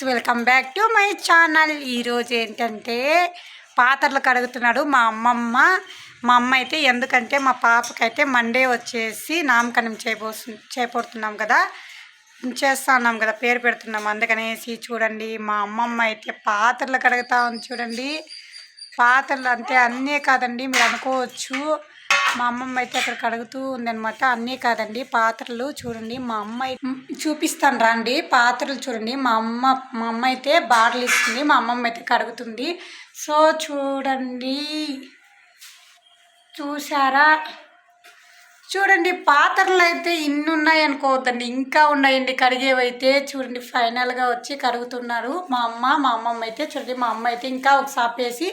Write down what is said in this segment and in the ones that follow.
Welcome back to my channel. ఈరోజు ఏంటంటే పాత్రలు కడుగుతున్నాడు మా అమ్మ అయితే. ఎందుకంటే మా పాపకైతే మండే వచ్చేసి నామకరణం చేపడుతున్నాం కదా, చేస్తున్నాం కదా, పేరు పెడుతున్నాం. అందుకనేసి చూడండి మా అమ్మమ్మ అయితే పాత్రలు కడుగుతా ఉంది. చూడండి పాత్రలు అంటే అన్నీ కాదండి, మీరు అనుకోవచ్చు. మా అమ్మమ్మ అయితే అక్కడ కడుగుతూ ఉందనమాట. అన్నీ కాదండి పాత్రలు. చూడండి మా అమ్మ చూపిస్తాను రండి. పాత్రలు చూడండి. మా అమ్మ అయితే బాటలు ఇస్తుంది, మా అమ్మమ్మ అయితే కడుగుతుంది. సో చూడండి, చూసారా? చూడండి పాత్రలు అయితే ఇన్ని ఉన్నాయి అనుకోవద్దండి, ఇంకా ఉన్నాయండి కడిగేవైతే. చూడండి ఫైనల్గా వచ్చి కడుగుతున్నారు మా అమ్మమ్మ అయితే. చూడండి మా అమ్మ అయితే ఇంకా ఒక సాపేసి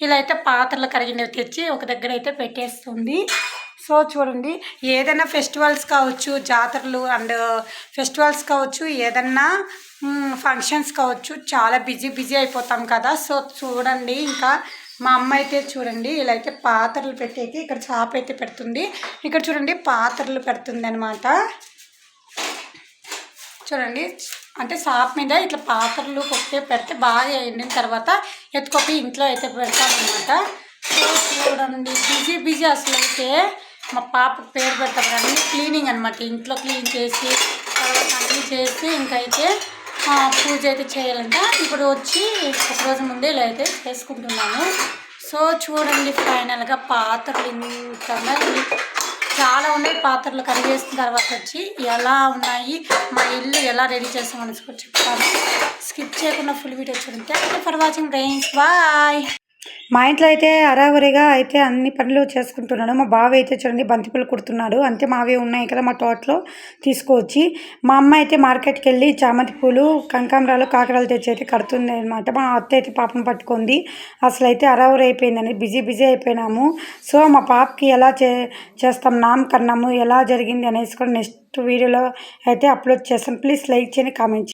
ఇలా అయితే పాత్రలు కడిగినవి తెచ్చి ఒక దగ్గర అయితే పెట్టేస్తుంది. సో చూడండి, ఏదైనా ఫెస్టివల్స్ కావచ్చు, జాతరలు అండ్ ఫెస్టివల్స్ కావచ్చు, ఏదన్నా ఫంక్షన్స్ కావచ్చు, చాలా బిజీ అయిపోతాం కదా. సో చూడండి ఇంకా మా అమ్మ అయితే చూడండి ఇలా అయితే పాత్రలు పెట్టేకి ఇక్కడ చాప అయితే పెడుతుంది. ఇక్కడ చూడండి పాత్రలు పెడుతుంది అనమాట. చూడండి అంటే షాప్ మీద ఇట్లా పాత్రలు కొట్టే పెడితే బాగా ఎండిన తర్వాత ఎత్తుకొప్పి ఇంట్లో అయితే పెడతామన్నమాట. సో చూడండి బిజీ అసలు అయితే. మా పాపకు పేరు పెడతారు కానీ క్లీనింగ్ అనమాట. ఇంట్లో క్లీన్ చేసి తర్వాత అన్నీ చేసి ఇంకైతే పూజ అయితే చేయాలంట. ఇప్పుడు వచ్చి ఒకరోజు ముందే ఇలా అయితే చేసుకుంటున్నాను. సో చూడండి ఫైనల్గా పాత్రలు ఇంకా చాలా ఉన్నాయి. పాత్రలు కడిగేసిన తర్వాత వచ్చి ఎలా ఉన్నాయి, మా ఇల్లు ఎలా రెడీ చేస్తామని చెప్తాను. స్కిప్ చేయకుండా ఫుల్ వీడియో చూడండి. Thank you for watching friends, bye. మా ఇంట్లో అయితే అరావరిగా అయితే అన్ని పనులు చేసుకుంటున్నాడు. మా బావ అయితే చూడండి బంతిపూలు కుడుతున్నాడు. అంతే మావే ఉన్నాయి కదా మా తోటలో తీసుకొచ్చి. మా అమ్మ అయితే మార్కెట్కి వెళ్ళి చామంతి పూలు, కనకాంబరాలు, కాకరాలు తెచ్చి అయితే కడుతుంది అనమాట. మా అత్త అయితే పాపను పట్టుకుంది. అసలు అయితే అరావరి అయిపోయిందని బిజీ అయిపోయినాము. సో మా పాపకి ఎలా చేస్తాం నామకరణము ఎలా జరిగింది అనేసి కూడా నెక్స్ట్ వీడియోలో అయితే అప్లోడ్ చేస్తాను. ప్లీజ్ లైక్ చేయండి, కామెంట్ చేయండి.